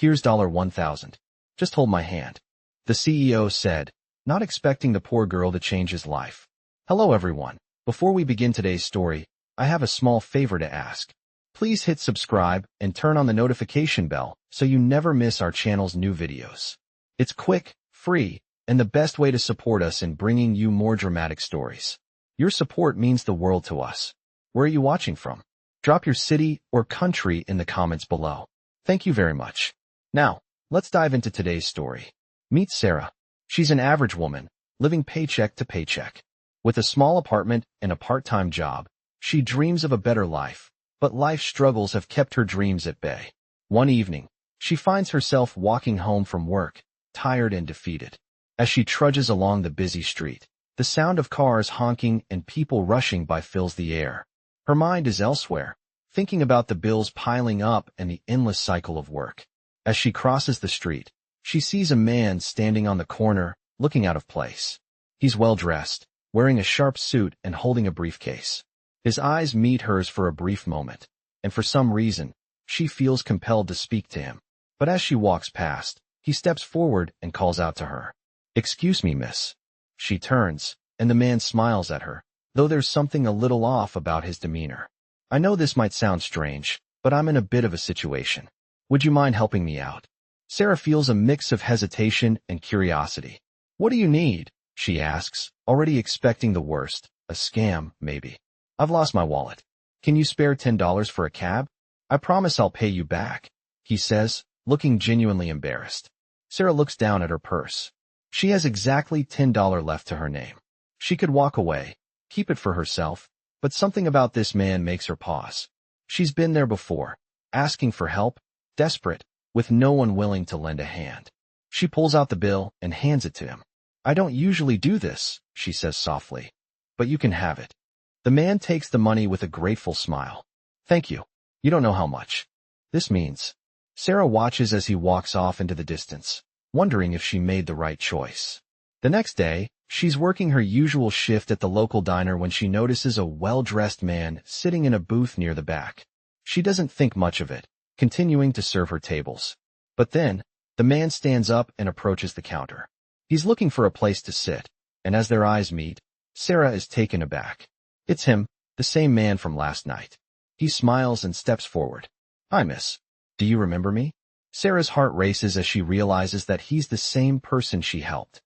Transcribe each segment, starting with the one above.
Here's $1,000. Just hold my hand," the CEO said, not expecting the poor girl to change his life. Hello everyone. Before we begin today's story, I have a small favor to ask. Please hit subscribe and turn on the notification bell so you never miss our channel's new videos. It's quick, free, and the best way to support us in bringing you more dramatic stories. Your support means the world to us. Where are you watching from? Drop your city or country in the comments below. Thank you very much. Now, let's dive into today's story. Meet Sarah. She's an average woman, living paycheck to paycheck. With a small apartment and a part-time job, she dreams of a better life, but life struggles have kept her dreams at bay. One evening, she finds herself walking home from work, tired and defeated. As she trudges along the busy street, the sound of cars honking and people rushing by fills the air. Her mind is elsewhere, thinking about the bills piling up and the endless cycle of work. As she crosses the street, she sees a man standing on the corner, looking out of place. He's well-dressed, wearing a sharp suit and holding a briefcase. His eyes meet hers for a brief moment, and for some reason, she feels compelled to speak to him. But as she walks past, he steps forward and calls out to her. "Excuse me, miss." She turns, and the man smiles at her, though there's something a little off about his demeanor. "I know this might sound strange, but I'm in a bit of a situation. Would you mind helping me out?" Sarah feels a mix of hesitation and curiosity. "What do you need?" she asks, already expecting the worst. A scam, maybe. "I've lost my wallet. Can you spare $10 for a cab? I promise I'll pay you back," he says, looking genuinely embarrassed. Sarah looks down at her purse. She has exactly $10 left to her name. She could walk away, keep it for herself, but something about this man makes her pause. She's been there before, asking for help, desperate, with no one willing to lend a hand. She pulls out the bill and hands it to him. "I don't usually do this," she says softly, "but you can have it." The man takes the money with a grateful smile. "Thank you. You don't know how much this means." Sarah watches as he walks off into the distance, wondering if she made the right choice. The next day, she's working her usual shift at the local diner when she notices a well-dressed man sitting in a booth near the back. She doesn't think much of it, continuing to serve her tables. But then, the man stands up and approaches the counter. He's looking for a place to sit, and as their eyes meet, Sarah is taken aback. It's him, the same man from last night. He smiles and steps forward. "Hi, miss. Do you remember me?" Sarah's heart races as she realizes that he's the same person she helped.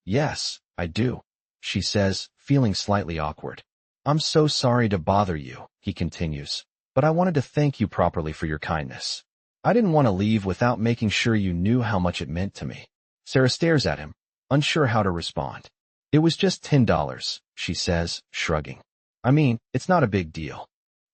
Yes, I do," she says, feeling slightly awkward. "I'm so sorry to bother you," he continues, "but I wanted to thank you properly for your kindness. I didn't want to leave without making sure you knew how much it meant to me." Sarah stares at him, unsure how to respond. "It was just $10, she says, shrugging. "I mean, it's not a big deal."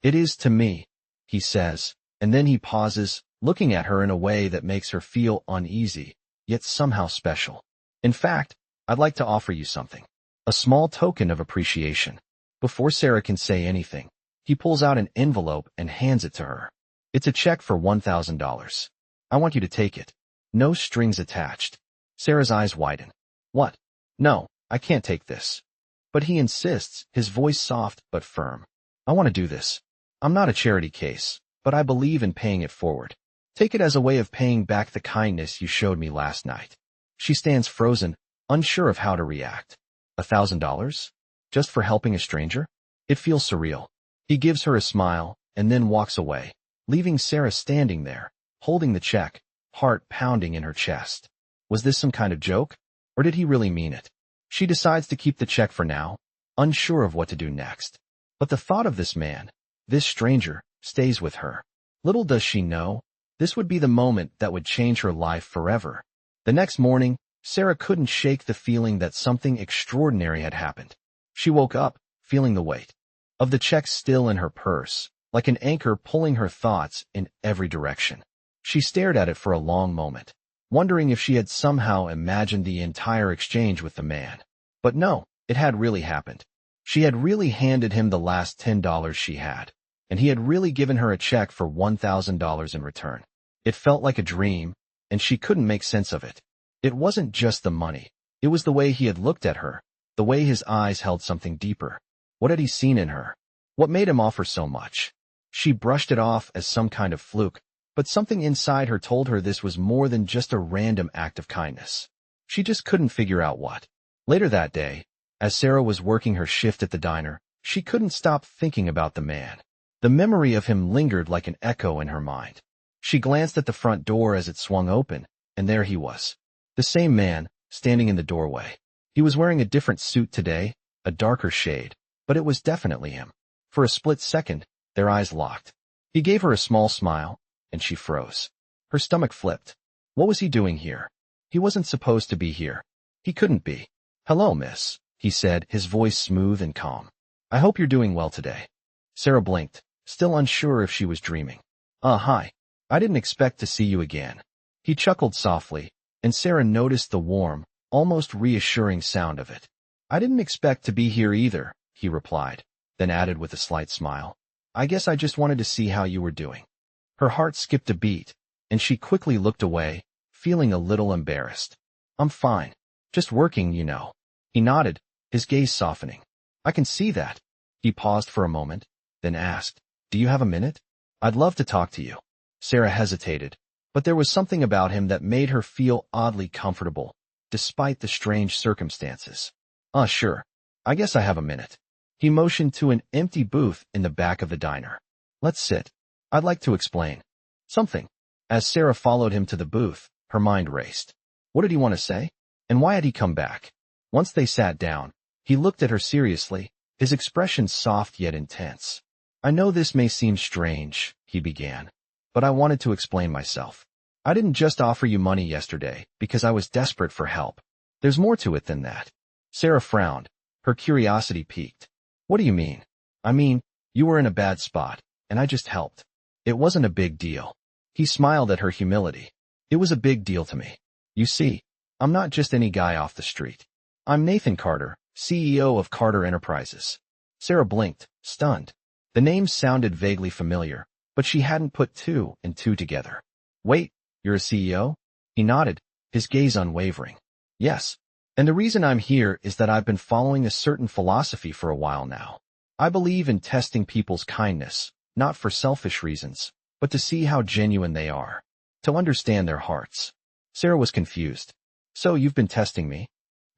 "It is to me," he says, and then he pauses, looking at her in a way that makes her feel uneasy, yet somehow special. "In fact, I'd like to offer you something. A small token of appreciation." Before Sarah can say anything, he pulls out an envelope and hands it to her. It's a check for $1,000. "I want you to take it. No strings attached." Sarah's eyes widen. "What? No, I can't take this." But he insists, his voice soft but firm. "I want to do this. I'm not a charity case, but I believe in paying it forward. Take it as a way of paying back the kindness you showed me last night." She stands frozen, unsure of how to react. $1,000? Just for helping a stranger? It feels surreal. He gives her a smile, and then walks away, leaving Sarah standing there, holding the check, heart pounding in her chest. Was this some kind of joke? Or did he really mean it? She decides to keep the check for now, unsure of what to do next. But the thought of this man, this stranger, stays with her. Little does she know, this would be the moment that would change her life forever. The next morning, Sarah couldn't shake the feeling that something extraordinary had happened. She woke up, feeling the weight of the check still in her purse, like an anchor pulling her thoughts in every direction. She stared at it for a long moment, wondering if she had somehow imagined the entire exchange with the man. But no, it had really happened. She had really handed him the last $10 she had, and he had really given her a check for $1,000 in return. It felt like a dream, and she couldn't make sense of it. It wasn't just the money. It was the way he had looked at her, the way his eyes held something deeper. What had he seen in her? What made him offer so much? She brushed it off as some kind of fluke, But something inside her told her this was more than just a random act of kindness. She just couldn't figure out what. Later that day, as Sarah was working her shift at the diner, she couldn't stop thinking about the man. The memory of him lingered like an echo in her mind. She glanced at the front door as it swung open, and there he was. The same man, standing in the doorway. He was wearing a different suit today, a darker shade, but it was definitely him. For a split second, their eyes locked. He gave her a small smile, and she froze. Her stomach flipped. What was he doing here? He wasn't supposed to be here. He couldn't be. "Hello, miss," he said, his voice smooth and calm. "I hope you're doing well today." Sarah blinked, still unsure if she was dreaming. Hi. I didn't expect to see you again." He chuckled softly, and Sarah noticed the warm, almost reassuring sound of it. "I didn't expect to be here either," he replied, then added with a slight smile. "I guess I just wanted to see how you were doing." Her heart skipped a beat, and she quickly looked away, feeling a little embarrassed. "I'm fine. Just working, you know." He nodded, his gaze softening. "I can see that." He paused for a moment, then asked, "Do you have a minute? I'd love to talk to you." Sarah hesitated, but there was something about him that made her feel oddly comfortable, despite the strange circumstances. Sure. I guess I have a minute." He motioned to an empty booth in the back of the diner. "Let's sit. I'd like to explain something." As Sarah followed him to the booth, her mind raced. What did he want to say? And why had he come back? Once they sat down, he looked at her seriously, his expression soft yet intense. "I know this may seem strange," he began, "but I wanted to explain myself. I didn't just offer you money yesterday because I was desperate for help. There's more to it than that." Sarah frowned, her curiosity piqued. "What do you mean?" "I mean, you were in a bad spot, and I just helped. It wasn't a big deal." He smiled at her humility. "It was a big deal to me. You see, I'm not just any guy off the street. I'm Nathan Carter, CEO of Carter Enterprises." Sarah blinked, stunned. The name sounded vaguely familiar, but she hadn't put two and two together. "Wait, you're a CEO?" He nodded, his gaze unwavering. "Yes. And the reason I'm here is that I've been following a certain philosophy for a while now. I believe in testing people's kindness, not for selfish reasons, but to see how genuine they are, to understand their hearts." Sarah was confused. "So you've been testing me?"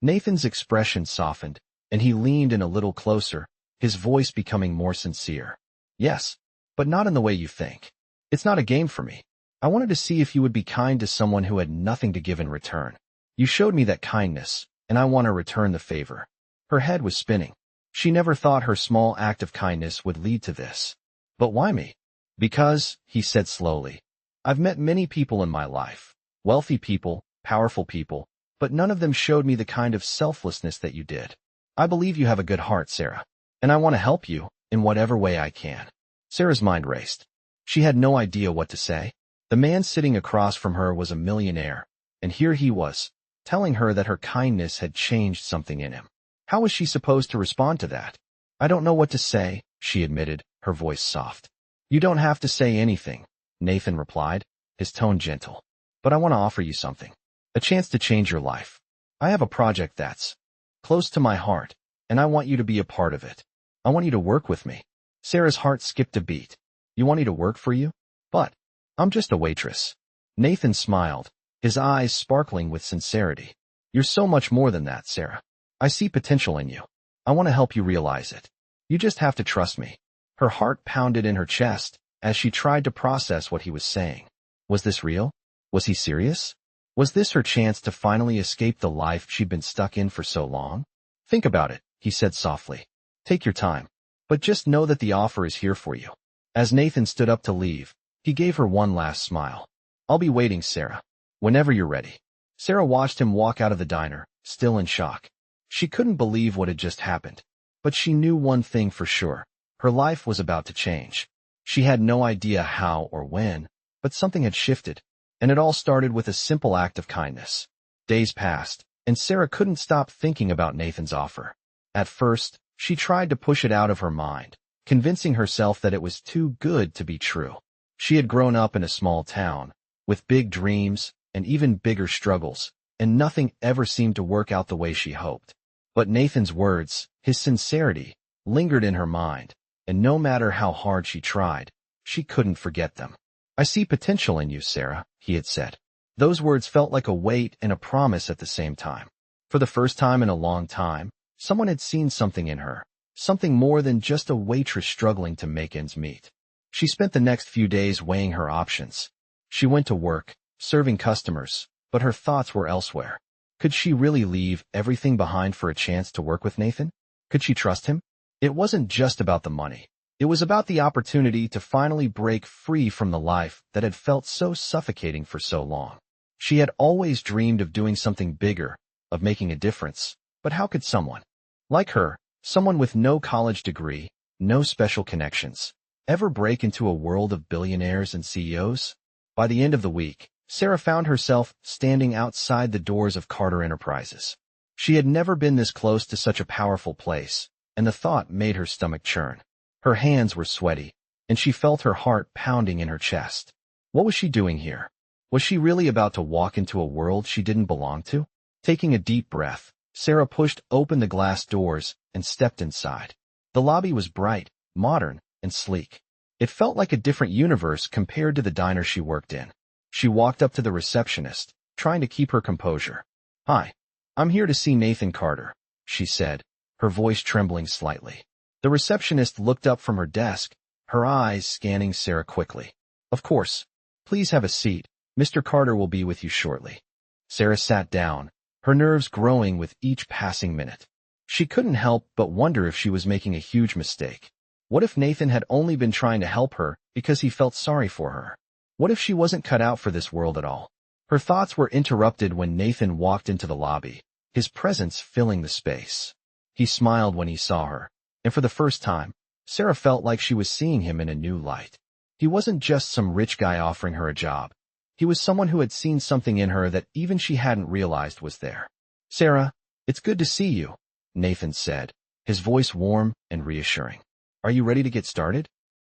Nathan's expression softened, and he leaned in a little closer, his voice becoming more sincere. "Yes, but not in the way you think. It's not a game for me. I wanted to see if you would be kind to someone who had nothing to give in return. You showed me that kindness, and I want to return the favor." Her head was spinning. She never thought her small act of kindness would lead to this. "But why me?" "Because," he said slowly, "I've met many people in my life, wealthy people, powerful people, but none of them showed me the kind of selflessness that you did. I believe you have a good heart, Sarah, and I want to help you in whatever way I can." Sarah's mind raced. She had no idea what to say. The man sitting across from her was a millionaire, and here he was, telling her that her kindness had changed something in him. How was she supposed to respond to that? "I don't know what to say," she admitted, her voice soft. "You don't have to say anything," Nathan replied, his tone gentle. "But I want to offer you something. A chance to change your life. I have a project that's close to my heart, and I want you to be a part of it. I want you to work with me." Sarah's heart skipped a beat. "You want me to work for you? But I'm just a waitress." Nathan smiled, his eyes sparkling with sincerity. "You're so much more than that, Sarah. I see potential in you. I want to help you realize it. You just have to trust me." Her heart pounded in her chest as she tried to process what he was saying. Was this real? Was he serious? Was this her chance to finally escape the life she'd been stuck in for so long? "Think about it," he said softly. "Take your time. But just know that the offer is here for you." As Nathan stood up to leave, he gave her one last smile. "I'll be waiting, Sarah. Whenever you're ready." Sarah watched him walk out of the diner, still in shock. She couldn't believe what had just happened. But she knew one thing for sure. Her life was about to change. She had no idea how or when, but something had shifted, and it all started with a simple act of kindness. Days passed, and Sarah couldn't stop thinking about Nathan's offer. At first, she tried to push it out of her mind, convincing herself that it was too good to be true. She had grown up in a small town, with big dreams and even bigger struggles, and nothing ever seemed to work out the way she hoped. But Nathan's words, his sincerity, lingered in her mind, and no matter how hard she tried, she couldn't forget them. I see potential in you, Sarah, he had said. Those words felt like a weight and a promise at the same time. For the first time in a long time, someone had seen something in her, something more than just a waitress struggling to make ends meet. She spent the next few days weighing her options. She went to work, serving customers, but her thoughts were elsewhere. Could she really leave everything behind for a chance to work with Nathan? Could she trust him? It wasn't just about the money. It was about the opportunity to finally break free from the life that had felt so suffocating for so long. She had always dreamed of doing something bigger, of making a difference, but how could someone like her, someone with no college degree, no special connections, ever break into a world of billionaires and CEOs? By the end of the week, Sarah found herself standing outside the doors of Carter Enterprises. She had never been this close to such a powerful place, and the thought made her stomach churn. Her hands were sweaty, and she felt her heart pounding in her chest. What was she doing here? Was she really about to walk into a world she didn't belong to? Taking a deep breath, Sarah pushed open the glass doors and stepped inside. The lobby was bright, modern, and sleek. It felt like a different universe compared to the diner she worked in. She walked up to the receptionist, trying to keep her composure. "Hi, I'm here to see Nathan Carter," she said, her voice trembling slightly. The receptionist looked up from her desk, her eyes scanning Sarah quickly. "Of course. Please have a seat. Mr. Carter will be with you shortly." Sarah sat down, her nerves growing with each passing minute. She couldn't help but wonder if she was making a huge mistake. What if Nathan had only been trying to help her because he felt sorry for her? What if she wasn't cut out for this world at all? Her thoughts were interrupted when Nathan walked into the lobby, his presence filling the space. He smiled when he saw her, and for the first time, Sarah felt like she was seeing him in a new light. He wasn't just some rich guy offering her a job. He was someone who had seen something in her that even she hadn't realized was there. "Sarah, it's good to see you," Nathan said, his voice warm and reassuring. "Are you ready to get started?"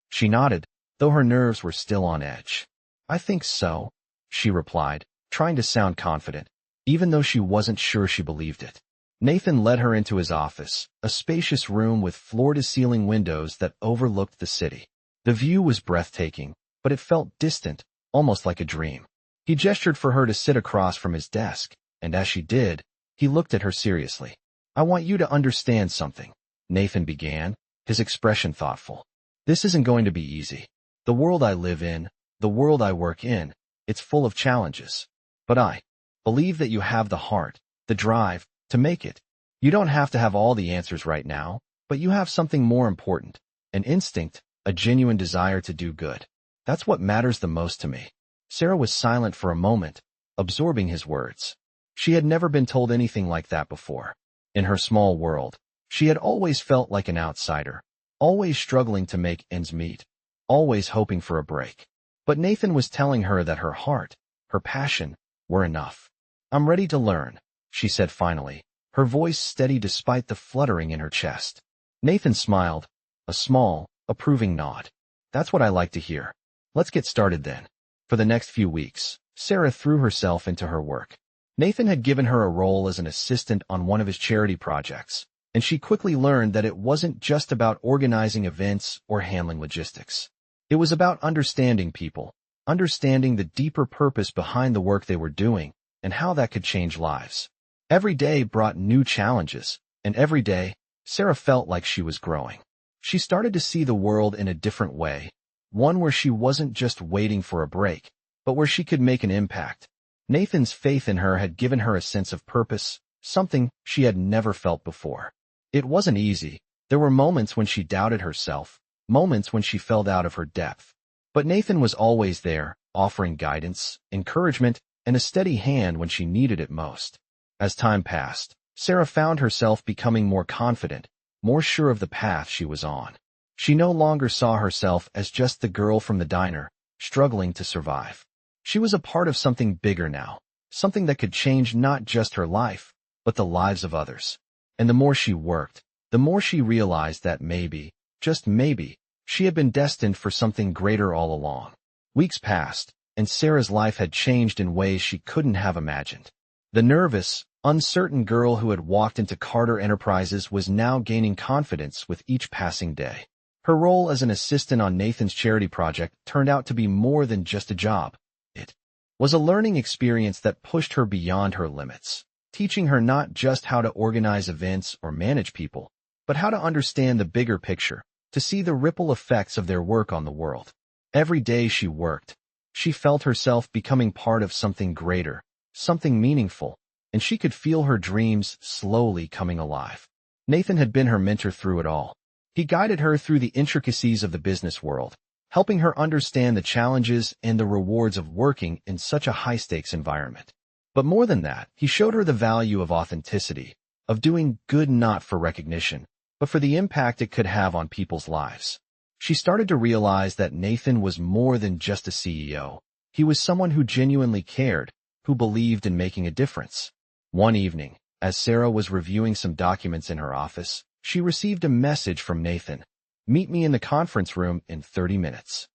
She nodded, though her nerves were still on edge. "I think so," she replied, trying to sound confident, even though she wasn't sure she believed it. Nathan led her into his office, a spacious room with floor-to-ceiling windows that overlooked the city. The view was breathtaking, but it felt distant, almost like a dream. He gestured for her to sit across from his desk, and as she did, he looked at her seriously. "I want you to understand something," Nathan began, his expression thoughtful. "This isn't going to be easy. The world I live in, the world I work in, it's full of challenges. But I believe that you have the heart, the drive, to make it. You don't have to have all the answers right now, but you have something more important, an instinct, a genuine desire to do good. That's what matters the most to me." Sarah was silent for a moment, absorbing his words. She had never been told anything like that before. In her small world, she had always felt like an outsider, always struggling to make ends meet, always hoping for a break. But Nathan was telling her that her heart, her passion, were enough. "I'm ready to learn," she said finally, her voice steady despite the fluttering in her chest. Nathan smiled, a small, approving nod. "That's what I like to hear. Let's get started then." For the next few weeks, Sarah threw herself into her work. Nathan had given her a role as an assistant on one of his charity projects, and she quickly learned that it wasn't just about organizing events or handling logistics. It was about understanding people, understanding the deeper purpose behind the work they were doing, and how that could change lives. Every day brought new challenges, and every day, Sarah felt like she was growing. She started to see the world in a different way, one where she wasn't just waiting for a break, but where she could make an impact. Nathan's faith in her had given her a sense of purpose, something she had never felt before. It wasn't easy. There were moments when she doubted herself, moments when she felt out of her depth. But Nathan was always there, offering guidance, encouragement, and a steady hand when she needed it most. As time passed, Sarah found herself becoming more confident, more sure of the path she was on. She no longer saw herself as just the girl from the diner, struggling to survive. She was a part of something bigger now, something that could change not just her life, but the lives of others. And the more she worked, the more she realized that maybe, just maybe, she had been destined for something greater all along. Weeks passed, and Sarah's life had changed in ways she couldn't have imagined. The nervous, uncertain girl who had walked into Carter Enterprises was now gaining confidence with each passing day. Her role as an assistant on Nathan's charity project turned out to be more than just a job. It was a learning experience that pushed her beyond her limits, teaching her not just how to organize events or manage people, but how to understand the bigger picture, to see the ripple effects of their work on the world. Every day she worked, she felt herself becoming part of something greater, something meaningful, and she could feel her dreams slowly coming alive. Nathan had been her mentor through it all. He guided her through the intricacies of the business world, helping her understand the challenges and the rewards of working in such a high-stakes environment. But more than that, he showed her the value of authenticity, of doing good not for recognition, but for the impact it could have on people's lives. She started to realize that Nathan was more than just a CEO. He was someone who genuinely cared, who believed in making a difference. One evening, as Sarah was reviewing some documents in her office, she received a message from Nathan. "Meet me in the conference room in 30 minutes.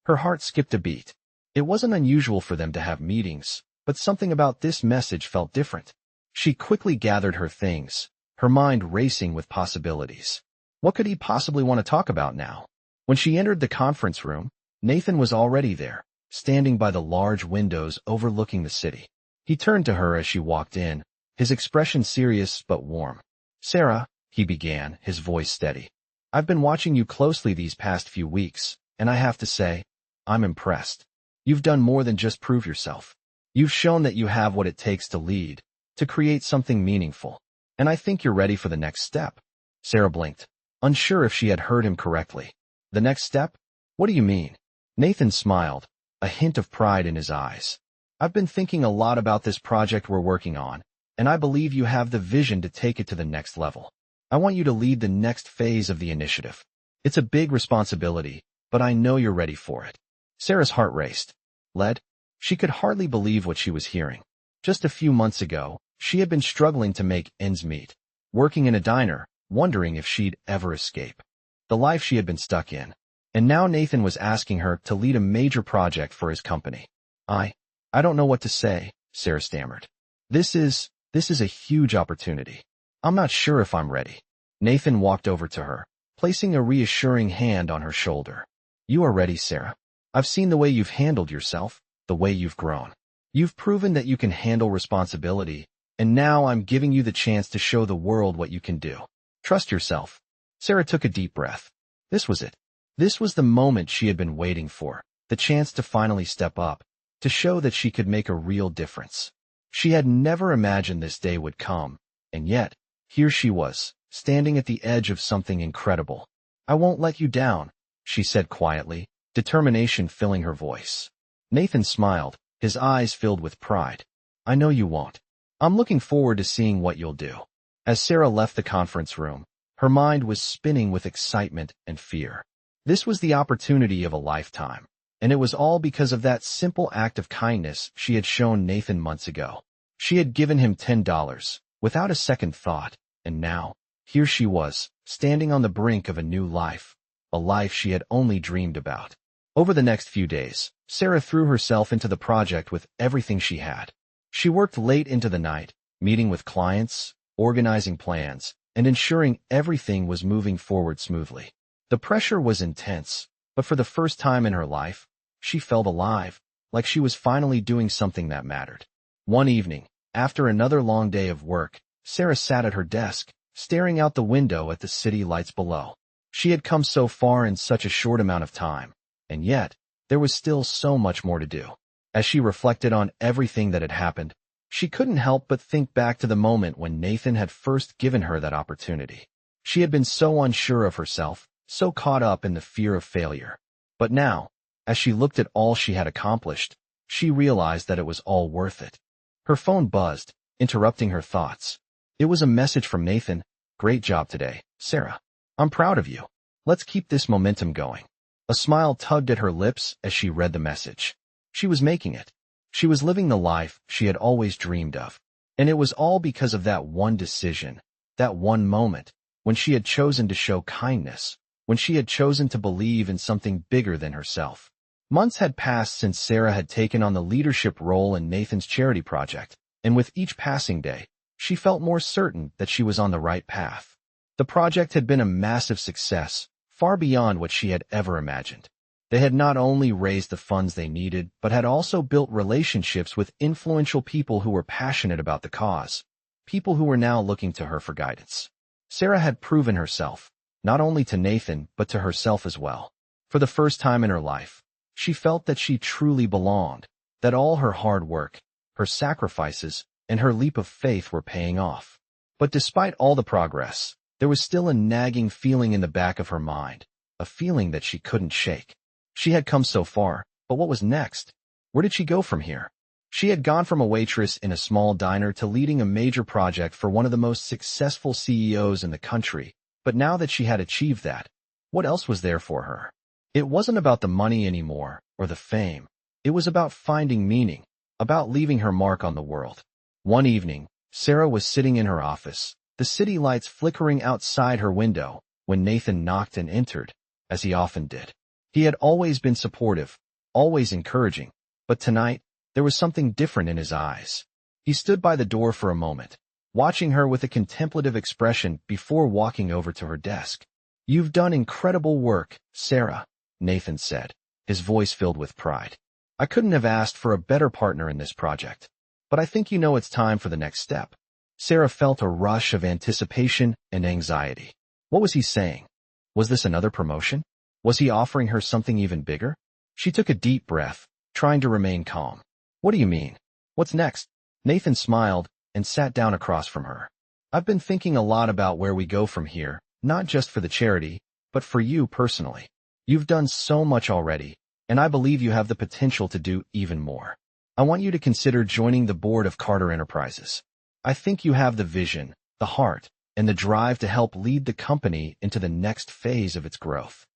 Her heart skipped a beat. It wasn't unusual for them to have meetings, but something about this message felt different. She quickly gathered her things, her mind racing with possibilities. What could he possibly want to talk about now? When she entered the conference room, Nathan was already there, standing by the large windows overlooking the city. He turned to her as she walked in, his expression serious but warm. "Sarah," he began, his voice steady. "I've been watching you closely these past few weeks, and I have to say, I'm impressed. You've done more than just prove yourself. You've shown that you have what it takes to lead, to create something meaningful, and I think you're ready for the next step." Sarah blinked, unsure if she had heard him correctly. "The next step? What do you mean?" Nathan smiled, a hint of pride in his eyes. "I've been thinking a lot about this project we're working on, and I believe you have the vision to take it to the next level. I want you to lead the next phase of the initiative. It's a big responsibility, but I know you're ready for it." Sarah's heart raced. Led? She could hardly believe what she was hearing. Just a few months ago, she had been struggling to make ends meet, working in a diner, wondering if she'd ever escape the life she had been stuck in. And now Nathan was asking her to lead a major project for his company. I don't know what to say," Sarah stammered. This is a huge opportunity. I'm not sure if I'm ready." Nathan walked over to her, placing a reassuring hand on her shoulder. "You are ready, Sarah. I've seen the way you've handled yourself, the way you've grown. You've proven that you can handle responsibility, and now I'm giving you the chance to show the world what you can do. Trust yourself." Sarah took a deep breath. This was it. This was the moment she had been waiting for, the chance to finally step up, to show that she could make a real difference. She had never imagined this day would come, and yet, here she was, standing at the edge of something incredible. "I won't let you down," she said quietly, determination filling her voice. Nathan smiled, his eyes filled with pride. "I know you won't. I'm looking forward to seeing what you'll do." As Sarah left the conference room, her mind was spinning with excitement and fear. This was the opportunity of a lifetime, and it was all because of that simple act of kindness she had shown Nathan months ago. She had given him $10, without a second thought, and now, here she was, standing on the brink of a new life, a life she had only dreamed about. Over the next few days, Sarah threw herself into the project with everything she had. She worked late into the night, meeting with clients, organizing plans, and ensuring everything was moving forward smoothly. The pressure was intense, but for the first time in her life, she felt alive, like she was finally doing something that mattered. One evening, after another long day of work, Sarah sat at her desk, staring out the window at the city lights below. She had come so far in such a short amount of time, and yet, there was still so much more to do. As she reflected on everything that had happened, she couldn't help but think back to the moment when Nathan had first given her that opportunity. She had been so unsure of herself, so caught up in the fear of failure. But now, as she looked at all she had accomplished, she realized that it was all worth it. Her phone buzzed, interrupting her thoughts. It was a message from Nathan. "Great job today, Sarah. I'm proud of you. Let's keep this momentum going." A smile tugged at her lips as she read the message. She was making it. She was living the life she had always dreamed of. And it was all because of that one decision, that one moment, when she had chosen to show kindness, when she had chosen to believe in something bigger than herself. Months had passed since Sarah had taken on the leadership role in Nathan's charity project, and with each passing day, she felt more certain that she was on the right path. The project had been a massive success, far beyond what she had ever imagined. They had not only raised the funds they needed, but had also built relationships with influential people who were passionate about the cause, people who were now looking to her for guidance. Sarah had proven herself, not only to Nathan, but to herself as well. For the first time in her life, she felt that she truly belonged, that all her hard work, her sacrifices, and her leap of faith were paying off. But despite all the progress, there was still a nagging feeling in the back of her mind, a feeling that she couldn't shake. She had come so far, but what was next? Where did she go from here? She had gone from a waitress in a small diner to leading a major project for one of the most successful CEOs in the country, but now that she had achieved that, what else was there for her? It wasn't about the money anymore, or the fame. It was about finding meaning, about leaving her mark on the world. One evening, Sarah was sitting in her office, the city lights flickering outside her window, when Nathan knocked and entered, as he often did. He had always been supportive, always encouraging, but tonight, there was something different in his eyes. He stood by the door for a moment, watching her with a contemplative expression before walking over to her desk. "You've done incredible work, Sarah," Nathan said, his voice filled with pride. "I couldn't have asked for a better partner in this project. But I think you know it's time for the next step." Sarah felt a rush of anticipation and anxiety. What was he saying? Was this another promotion? Was he offering her something even bigger? She took a deep breath, trying to remain calm. "What do you mean? What's next?" Nathan smiled and sat down across from her. "I've been thinking a lot about where we go from here, not just for the charity, but for you personally. You've done so much already, and I believe you have the potential to do even more. I want you to consider joining the board of Carter Enterprises. I think you have the vision, the heart, and the drive to help lead the company into the next phase of its growth."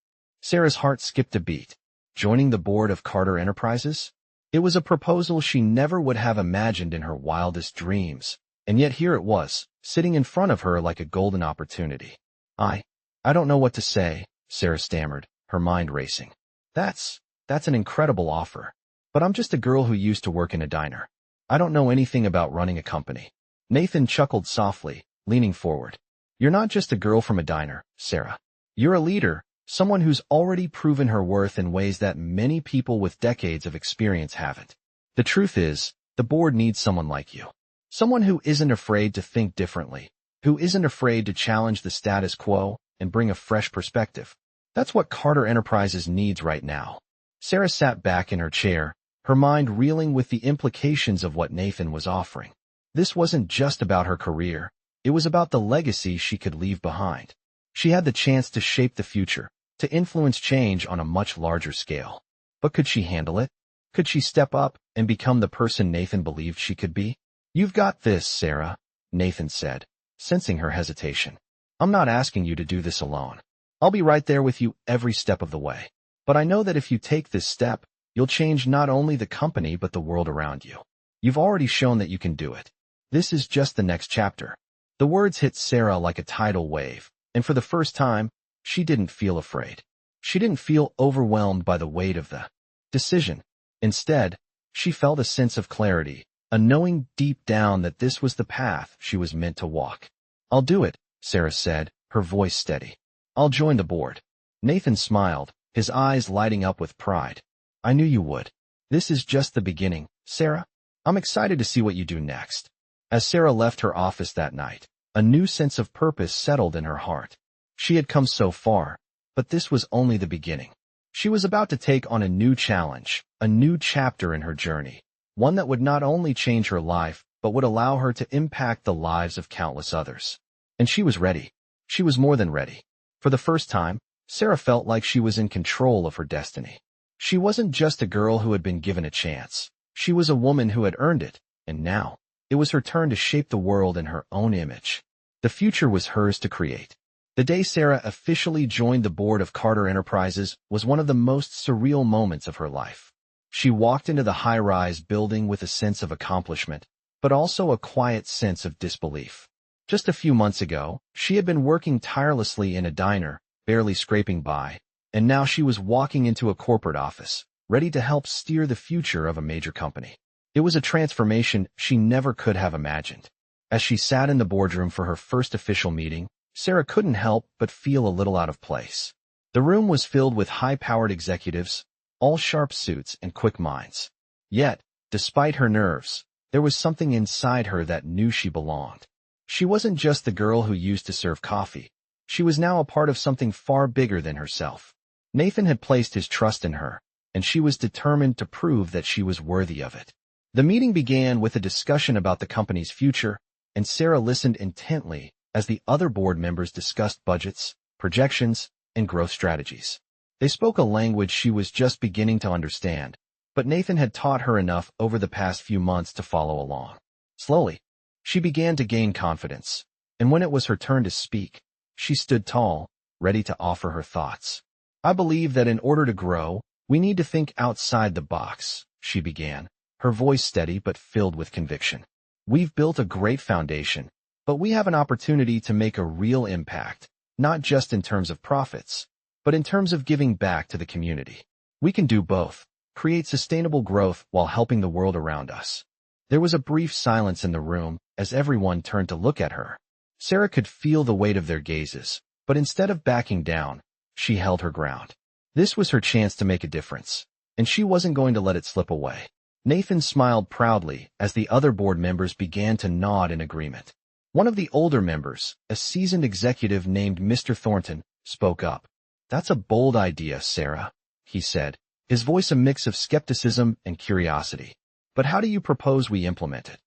Sarah's heart skipped a beat. Joining the board of Carter Enterprises? It was a proposal she never would have imagined in her wildest dreams, and yet here it was, sitting in front of her like a golden opportunity. I don't know what to say," Sarah stammered, her mind racing. That's an incredible offer. But I'm just a girl who used to work in a diner. I don't know anything about running a company." Nathan chuckled softly, leaning forward. "You're not just a girl from a diner, Sarah. You're a leader, someone who's already proven her worth in ways that many people with decades of experience haven't. The truth is, the board needs someone like you. Someone who isn't afraid to think differently, who isn't afraid to challenge the status quo and bring a fresh perspective. That's what Carter Enterprises needs right now." Sarah sat back in her chair, her mind reeling with the implications of what Nathan was offering. This wasn't just about her career. It was about the legacy she could leave behind. She had the chance to shape the future, to influence change on a much larger scale. But could she handle it? Could she step up and become the person Nathan believed she could be? "You've got this, Sarah," Nathan said, sensing her hesitation. "I'm not asking you to do this alone. I'll be right there with you every step of the way. But I know that if you take this step, you'll change not only the company but the world around you. You've already shown that you can do it. This is just the next chapter." The words hit Sarah like a tidal wave, and for the first time, she didn't feel afraid. She didn't feel overwhelmed by the weight of the decision. Instead, she felt a sense of clarity, a knowing deep down that this was the path she was meant to walk. "I'll do it," Sarah said, her voice steady. "I'll join the board." Nathan smiled, his eyes lighting up with pride. "I knew you would. This is just the beginning, Sarah. I'm excited to see what you do next." As Sarah left her office that night, a new sense of purpose settled in her heart. She had come so far, but this was only the beginning. She was about to take on a new challenge, a new chapter in her journey, one that would not only change her life, but would allow her to impact the lives of countless others. And she was ready. She was more than ready. For the first time, Sarah felt like she was in control of her destiny. She wasn't just a girl who had been given a chance. She was a woman who had earned it, and now, it was her turn to shape the world in her own image. The future was hers to create. The day Sarah officially joined the board of Carter Enterprises was one of the most surreal moments of her life. She walked into the high-rise building with a sense of accomplishment, but also a quiet sense of disbelief. Just a few months ago, she had been working tirelessly in a diner, barely scraping by, and now she was walking into a corporate office, ready to help steer the future of a major company. It was a transformation she never could have imagined. As she sat in the boardroom for her first official meeting, Sarah couldn't help but feel a little out of place. The room was filled with high-powered executives, all sharp suits and quick minds. Yet, despite her nerves, there was something inside her that knew she belonged. She wasn't just the girl who used to serve coffee. She was now a part of something far bigger than herself. Nathan had placed his trust in her, and she was determined to prove that she was worthy of it. The meeting began with a discussion about the company's future, and Sarah listened intently as the other board members discussed budgets, projections, and growth strategies. They spoke a language she was just beginning to understand, but Nathan had taught her enough over the past few months to follow along. Slowly, she began to gain confidence, and when it was her turn to speak, she stood tall, ready to offer her thoughts. I believe that in order to grow, we need to think outside the box, she began, her voice steady but filled with conviction. We've built a great foundation, but we have an opportunity to make a real impact, not just in terms of profits, but in terms of giving back to the community. We can do both, create sustainable growth while helping the world around us. There was a brief silence in the room as everyone turned to look at her. Sarah could feel the weight of their gazes, but instead of backing down, she held her ground. This was her chance to make a difference, and she wasn't going to let it slip away. Nathan smiled proudly as the other board members began to nod in agreement. One of the older members, a seasoned executive named Mr. Thornton, spoke up. "That's a bold idea, Sarah," he said, his voice a mix of skepticism and curiosity. "But how do you propose we implement it?"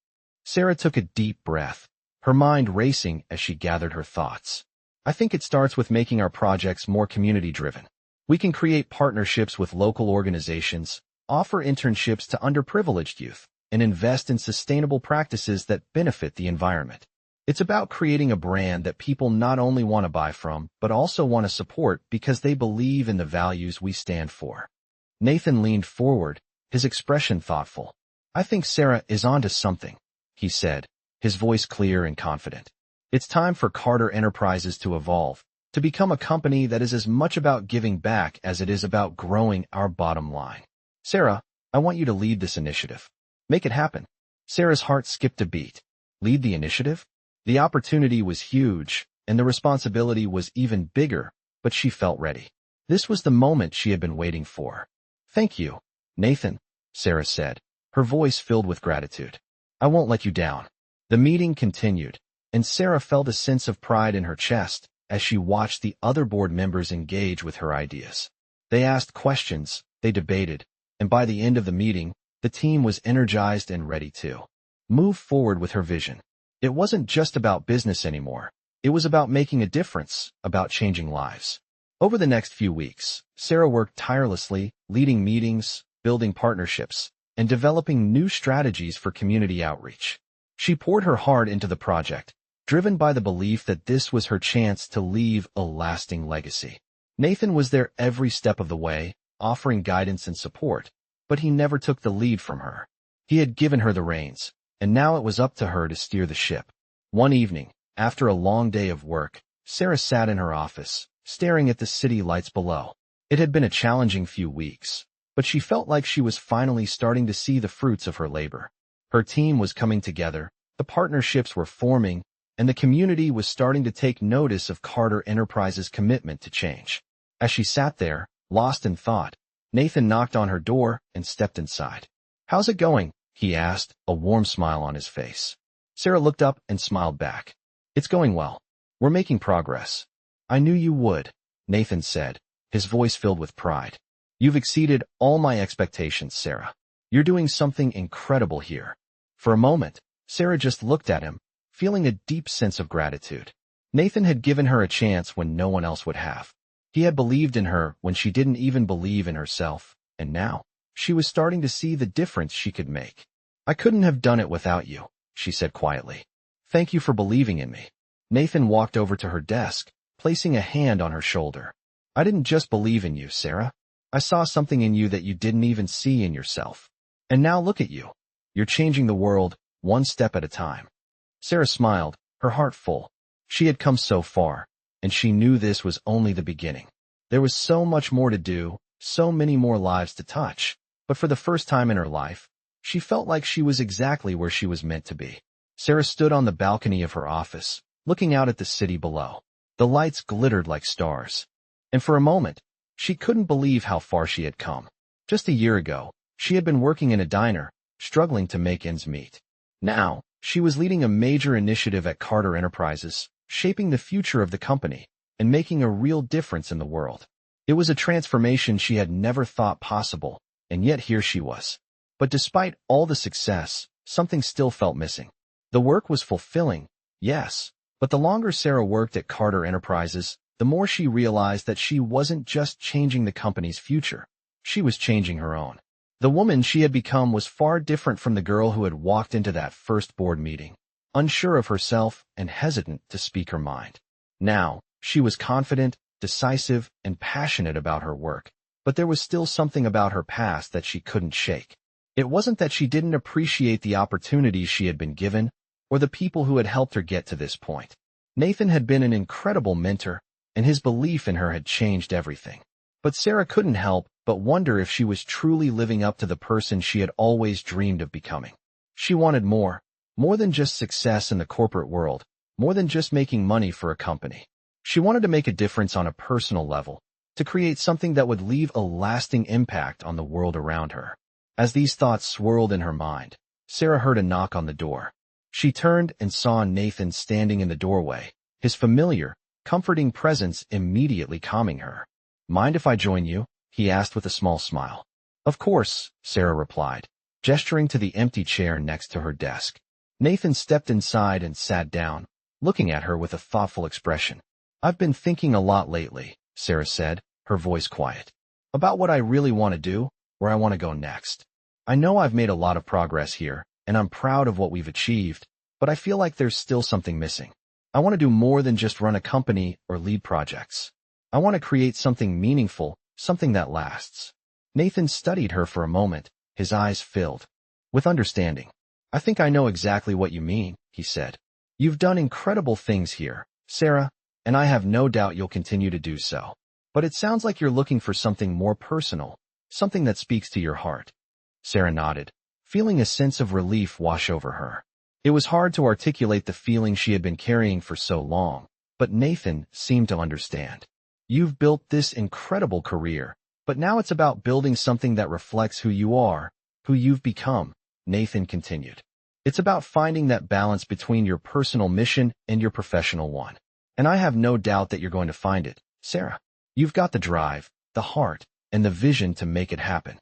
Sarah took a deep breath, her mind racing as she gathered her thoughts. "I think it starts with making our projects more community-driven. We can create partnerships with local organizations, offer internships to underprivileged youth, and invest in sustainable practices that benefit the environment. It's about creating a brand that people not only want to buy from, but also want to support because they believe in the values we stand for." Nathan leaned forward, his expression thoughtful. "I think Sarah is onto something," he said, his voice clear and confident. "It's time for Carter Enterprises to evolve, to become a company that is as much about giving back as it is about growing our bottom line. Sarah, I want you to lead this initiative. Make it happen." Sarah's heart skipped a beat. Lead the initiative? The opportunity was huge, and the responsibility was even bigger, but she felt ready. This was the moment she had been waiting for. "Thank you, Nathan," Sarah said, her voice filled with gratitude. "I won't let you down." The meeting continued, and Sarah felt a sense of pride in her chest as she watched the other board members engage with her ideas. They asked questions, they debated, and by the end of the meeting, the team was energized and ready to move forward with her vision. It wasn't just about business anymore. It was about making a difference, about changing lives. Over the next few weeks, Sarah worked tirelessly, leading meetings, building partnerships, and developing new strategies for community outreach. She poured her heart into the project, driven by the belief that this was her chance to leave a lasting legacy. Nathan was there every step of the way, offering guidance and support, but he never took the lead from her. He had given her the reins, and now it was up to her to steer the ship. One evening, after a long day of work, Sarah sat in her office, staring at the city lights below. It had been a challenging few weeks, but she felt like she was finally starting to see the fruits of her labor. Her team was coming together, the partnerships were forming, and the community was starting to take notice of Carter Enterprises' commitment to change. As she sat there, lost in thought, Nathan knocked on her door and stepped inside. "How's it going?" he asked, a warm smile on his face. Sarah looked up and smiled back. "It's going well. We're making progress." "I knew you would," Nathan said, his voice filled with pride. "You've exceeded all my expectations, Sarah. You're doing something incredible here." For a moment, Sarah just looked at him, feeling a deep sense of gratitude. Nathan had given her a chance when no one else would have. He had believed in her when she didn't even believe in herself, and now, she was starting to see the difference she could make. "I couldn't have done it without you," she said quietly. "Thank you for believing in me." Nathan walked over to her desk, placing a hand on her shoulder. "I didn't just believe in you, Sarah. I saw something in you that you didn't even see in yourself. And now look at you. You're changing the world, one step at a time." Sarah smiled, her heart full. She had come so far, and she knew this was only the beginning. There was so much more to do, so many more lives to touch, but for the first time in her life, she felt like she was exactly where she was meant to be. Sarah stood on the balcony of her office, looking out at the city below. The lights glittered like stars. And for a moment, she couldn't believe how far she had come. Just a year ago, she had been working in a diner, struggling to make ends meet. Now, she was leading a major initiative at Carter Enterprises, shaping the future of the company, and making a real difference in the world. It was a transformation she had never thought possible, and yet here she was. But despite all the success, something still felt missing. The work was fulfilling, yes, but the longer Sarah worked at Carter Enterprises, the more she realized that she wasn't just changing the company's future. She was changing her own. The woman she had become was far different from the girl who had walked into that first board meeting, unsure of herself and hesitant to speak her mind. Now, she was confident, decisive, and passionate about her work, but there was still something about her past that she couldn't shake. It wasn't that she didn't appreciate the opportunities she had been given, or the people who had helped her get to this point. Nathan had been an incredible mentor, and his belief in her had changed everything. But Sarah couldn't help but wonder if she was truly living up to the person she had always dreamed of becoming. She wanted more than just success in the corporate world, more than just making money for a company. She wanted to make a difference on a personal level, to create something that would leave a lasting impact on the world around her. As these thoughts swirled in her mind, Sarah heard a knock on the door. She turned and saw Nathan standing in the doorway, his familiar, comforting presence immediately calming her. "Mind if I join you?" he asked with a small smile. "Of course," Sarah replied, gesturing to the empty chair next to her desk. Nathan stepped inside and sat down, looking at her with a thoughtful expression. "I've been thinking a lot lately," Sarah said, her voice quiet, "about what I really want to do, where I want to go next. I know I've made a lot of progress here, and I'm proud of what we've achieved, but I feel like there's still something missing. I want to do more than just run a company or lead projects. I want to create something meaningful, something that lasts." Nathan studied her for a moment, his eyes filled with understanding. "I think I know exactly what you mean," he said. "You've done incredible things here, Sarah, and I have no doubt you'll continue to do so. But it sounds like you're looking for something more personal, something that speaks to your heart." Sarah nodded, feeling a sense of relief wash over her. It was hard to articulate the feeling she had been carrying for so long, but Nathan seemed to understand. "You've built this incredible career, but now it's about building something that reflects who you are, who you've become," Nathan continued. "It's about finding that balance between your personal mission and your professional one. And I have no doubt that you're going to find it, Sarah. You've got the drive, the heart, and the vision to make it happen."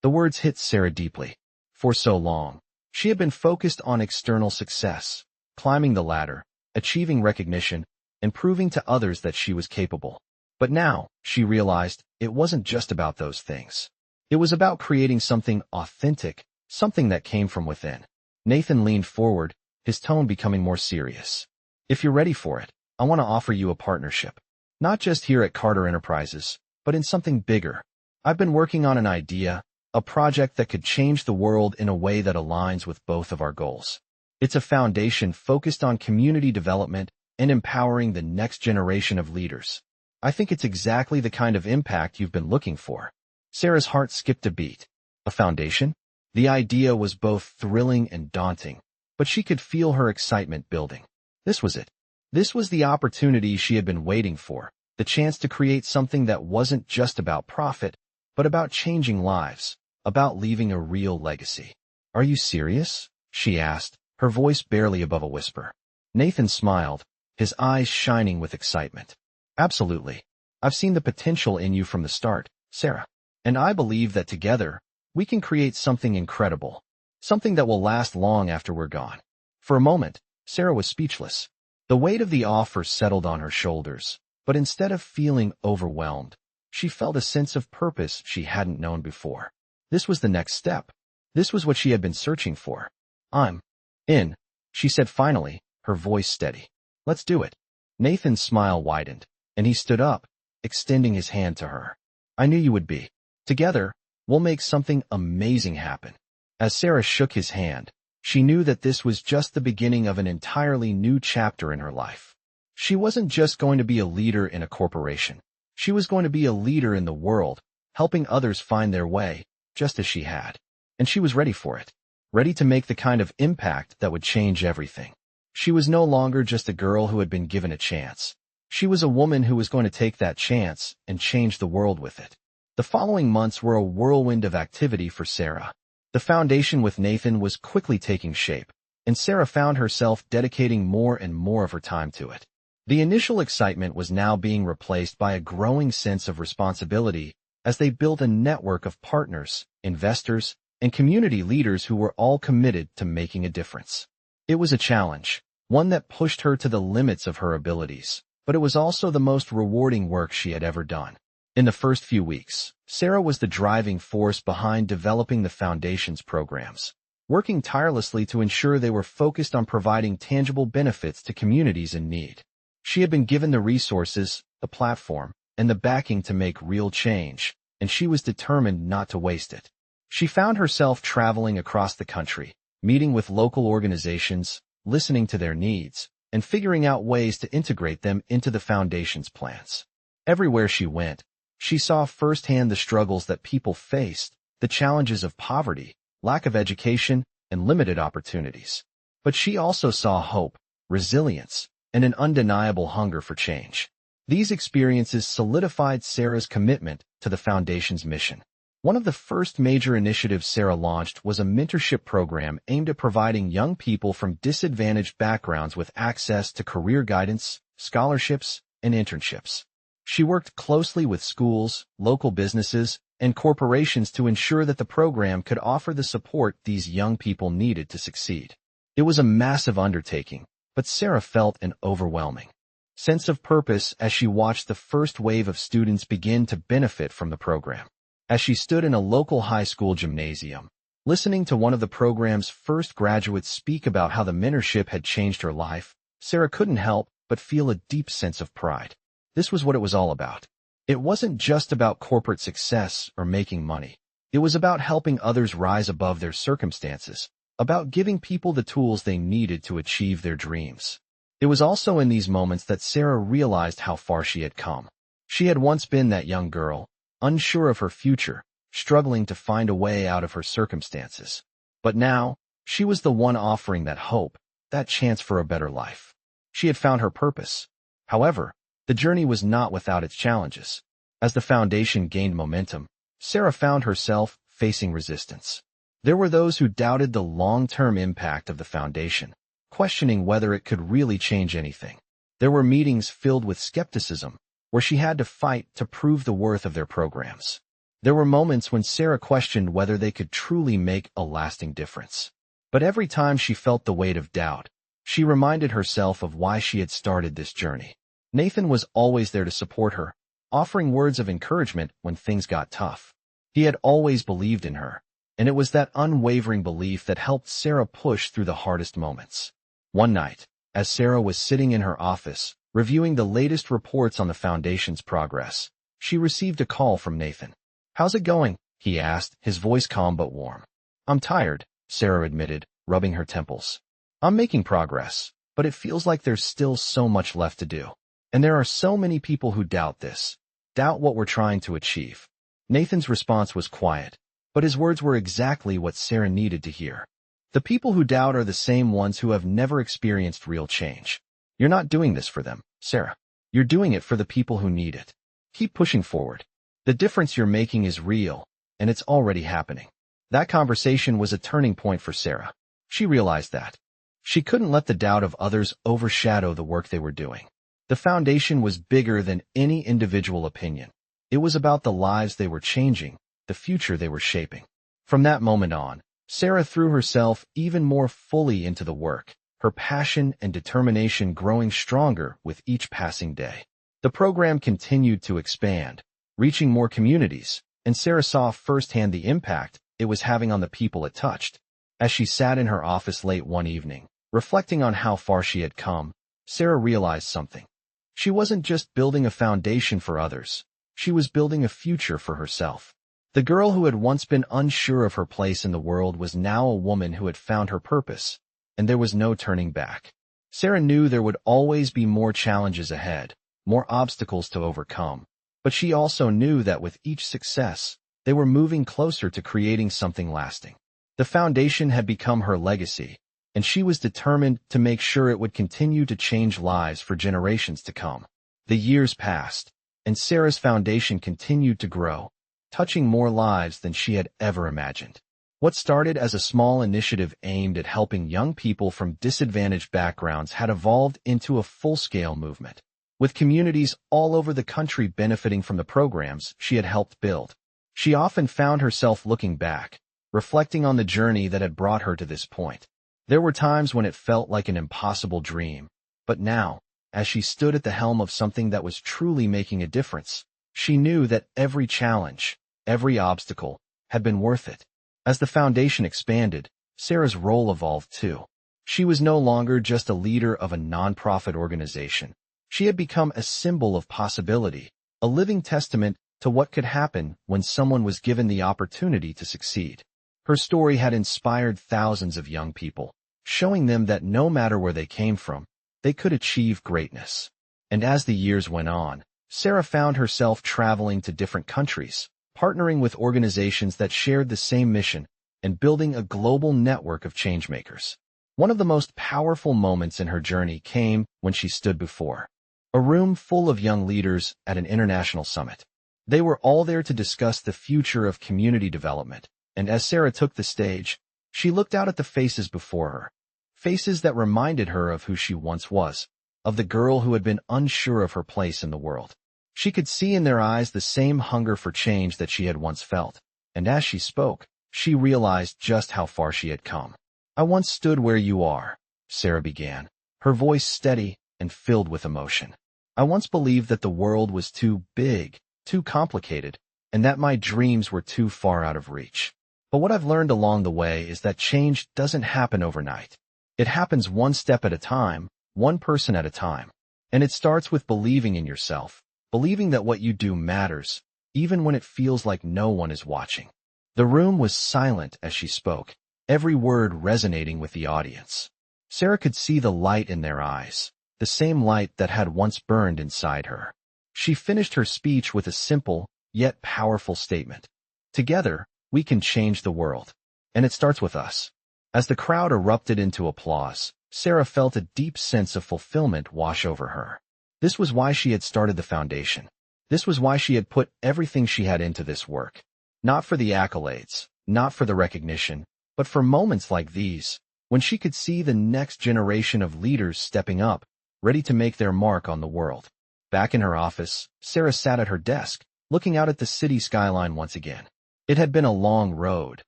The words hit Sarah deeply. For so long, she had been focused on external success, climbing the ladder, achieving recognition, and proving to others that she was capable. But now, she realized, it wasn't just about those things. It was about creating something authentic, something that came from within. Nathan leaned forward, his tone becoming more serious. "If you're ready for it, I want to offer you a partnership. Not just here at Carter Enterprises, but in something bigger. I've been working on an idea, a project that could change the world in a way that aligns with both of our goals. It's a foundation focused on community development and empowering the next generation of leaders. I think it's exactly the kind of impact you've been looking for." Sarah's heart skipped a beat. A foundation? The idea was both thrilling and daunting, but she could feel her excitement building. This was it. This was the opportunity she had been waiting for, the chance to create something that wasn't just about profit, but about changing lives, about leaving a real legacy. "Are you serious?" she asked, her voice barely above a whisper. Nathan smiled, his eyes shining with excitement. "Absolutely. I've seen the potential in you from the start, Sarah. And I believe that together, we can create something incredible, something that will last long after we're gone." For a moment, Sarah was speechless. The weight of the offer settled on her shoulders, but instead of feeling overwhelmed, she felt a sense of purpose she hadn't known before. This was the next step. This was what she had been searching for. "I'm in," she said finally, her voice steady. "Let's do it." Nathan's smile widened, and he stood up, extending his hand to her. "I knew you would be. Together, we'll make something amazing happen." As Sarah shook his hand, she knew that this was just the beginning of an entirely new chapter in her life. She wasn't just going to be a leader in a corporation. She was going to be a leader in the world, helping others find their way, just as she had. And she was ready for it, ready to make the kind of impact that would change everything. She was no longer just a girl who had been given a chance. She was a woman who was going to take that chance and change the world with it. The following months were a whirlwind of activity for Sarah. The foundation with Nathan was quickly taking shape, and Sarah found herself dedicating more and more of her time to it. The initial excitement was now being replaced by a growing sense of responsibility as they built a network of partners, investors, and community leaders who were all committed to making a difference. It was a challenge, one that pushed her to the limits of her abilities, but it was also the most rewarding work she had ever done. In the first few weeks, Sarah was the driving force behind developing the Foundation's programs, working tirelessly to ensure they were focused on providing tangible benefits to communities in need. She had been given the resources, the platform, and the backing to make real change, and she was determined not to waste it. She found herself traveling across the country, meeting with local organizations, listening to their needs, and figuring out ways to integrate them into the Foundation's plans. Everywhere she went, she saw firsthand the struggles that people faced, the challenges of poverty, lack of education, and limited opportunities. But she also saw hope, resilience, and an undeniable hunger for change. These experiences solidified Sarah's commitment to the Foundation's mission. One of the first major initiatives Sarah launched was a mentorship program aimed at providing young people from disadvantaged backgrounds with access to career guidance, scholarships, and internships. She worked closely with schools, local businesses, and corporations to ensure that the program could offer the support these young people needed to succeed. It was a massive undertaking, but Sarah felt an overwhelming sense of purpose as she watched the first wave of students begin to benefit from the program. As she stood in a local high school gymnasium, listening to one of the program's first graduates speak about how the mentorship had changed her life, Sarah couldn't help but feel a deep sense of pride. This was what it was all about. It wasn't just about corporate success or making money. It was about helping others rise above their circumstances, about giving people the tools they needed to achieve their dreams. It was also in these moments that Sarah realized how far she had come. She had once been that young girl, unsure of her future, struggling to find a way out of her circumstances. But now, she was the one offering that hope, that chance for a better life. She had found her purpose. However, the journey was not without its challenges. As the Foundation gained momentum, Sarah found herself facing resistance. There were those who doubted the long-term impact of the Foundation, questioning whether it could really change anything. There were meetings filled with skepticism, where she had to fight to prove the worth of their programs. There were moments when Sarah questioned whether they could truly make a lasting difference. But every time she felt the weight of doubt, she reminded herself of why she had started this journey. Nathan was always there to support her, offering words of encouragement when things got tough. He had always believed in her, and it was that unwavering belief that helped Sarah push through the hardest moments. One night, as Sarah was sitting in her office, reviewing the latest reports on the Foundation's progress, she received a call from Nathan. "How's it going?" he asked, his voice calm but warm. "I'm tired," Sarah admitted, rubbing her temples. "I'm making progress, but it feels like there's still so much left to do. And there are so many people who doubt this, doubt what we're trying to achieve." Nathan's response was quiet, but his words were exactly what Sarah needed to hear. The people who doubt are the same ones who have never experienced real change. You're not doing this for them, Sarah. You're doing it for the people who need it. Keep pushing forward. The difference you're making is real, and it's already happening. That conversation was a turning point for Sarah. She realized that she couldn't let the doubt of others overshadow the work they were doing. The Foundation was bigger than any individual opinion. It was about the lives they were changing, the future they were shaping. From that moment on, Sarah threw herself even more fully into the work, her passion and determination growing stronger with each passing day. The program continued to expand, reaching more communities, and Sarah saw firsthand the impact it was having on the people it touched. As she sat in her office late one evening, reflecting on how far she had come, Sarah realized something. She wasn't just building a foundation for others. She was building a future for herself. The girl who had once been unsure of her place in the world was now a woman who had found her purpose, and there was no turning back. Sarah knew there would always be more challenges ahead, more obstacles to overcome, but she also knew that with each success, they were moving closer to creating something lasting. The Foundation had become her legacy, and she was determined to make sure it would continue to change lives for generations to come. The years passed, and Sarah's foundation continued to grow, touching more lives than she had ever imagined. What started as a small initiative aimed at helping young people from disadvantaged backgrounds had evolved into a full-scale movement, with communities all over the country benefiting from the programs she had helped build. She often found herself looking back, reflecting on the journey that had brought her to this point. There were times when it felt like an impossible dream, but now, as she stood at the helm of something that was truly making a difference, she knew that every challenge, every obstacle, had been worth it. As the foundation expanded, Sarah's role evolved too. She was no longer just a leader of a nonprofit organization. She had become a symbol of possibility, a living testament to what could happen when someone was given the opportunity to succeed. Her story had inspired thousands of young people, showing them that no matter where they came from, they could achieve greatness. And as the years went on, Sarah found herself traveling to different countries, partnering with organizations that shared the same mission, and building a global network of changemakers. One of the most powerful moments in her journey came when she stood before a room full of young leaders at an international summit. They were all there to discuss the future of community development, and as Sarah took the stage, she looked out at the faces before her, faces that reminded her of who she once was, of the girl who had been unsure of her place in the world. She could see in their eyes the same hunger for change that she had once felt, and as she spoke, she realized just how far she had come. "I once stood where you are," Sarah began, her voice steady and filled with emotion. "I once believed that the world was too big, too complicated, and that my dreams were too far out of reach. But what I've learned along the way is that change doesn't happen overnight. It happens one step at a time, one person at a time. And it starts with believing in yourself, believing that what you do matters, even when it feels like no one is watching." The room was silent as she spoke, every word resonating with the audience. Sarah could see the light in their eyes, the same light that had once burned inside her. She finished her speech with a simple, yet powerful statement. "Together, we can change the world. And it starts with us." As the crowd erupted into applause, Sarah felt a deep sense of fulfillment wash over her. This was why she had started the foundation. This was why she had put everything she had into this work. Not for the accolades, not for the recognition, but for moments like these, when she could see the next generation of leaders stepping up, ready to make their mark on the world. Back in her office, Sarah sat at her desk, looking out at the city skyline once again. It had been a long road,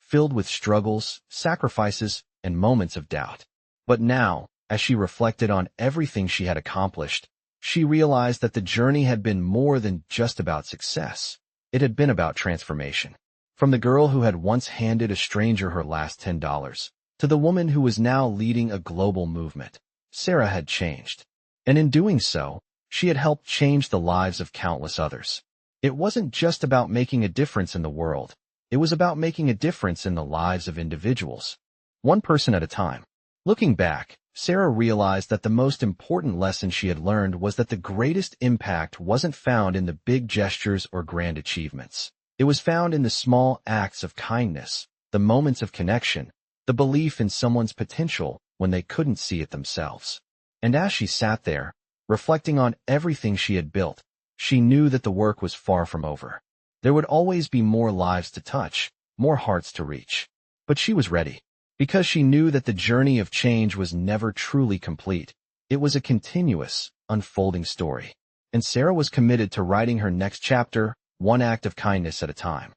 filled with struggles, sacrifices, and moments of doubt. But now, as she reflected on everything she had accomplished, she realized that the journey had been more than just about success. It had been about transformation. From the girl who had once handed a stranger her last $10, to the woman who was now leading a global movement, Sarah had changed. And in doing so, she had helped change the lives of countless others. It wasn't just about making a difference in the world. It was about making a difference in the lives of individuals, one person at a time. Looking back, Sarah realized that the most important lesson she had learned was that the greatest impact wasn't found in the big gestures or grand achievements. It was found in the small acts of kindness, the moments of connection, the belief in someone's potential when they couldn't see it themselves. And as she sat there, reflecting on everything she had built, she knew that the work was far from over. There would always be more lives to touch, more hearts to reach. But she was ready, because she knew that the journey of change was never truly complete. It was a continuous, unfolding story. And Sarah was committed to writing her next chapter, one act of kindness at a time.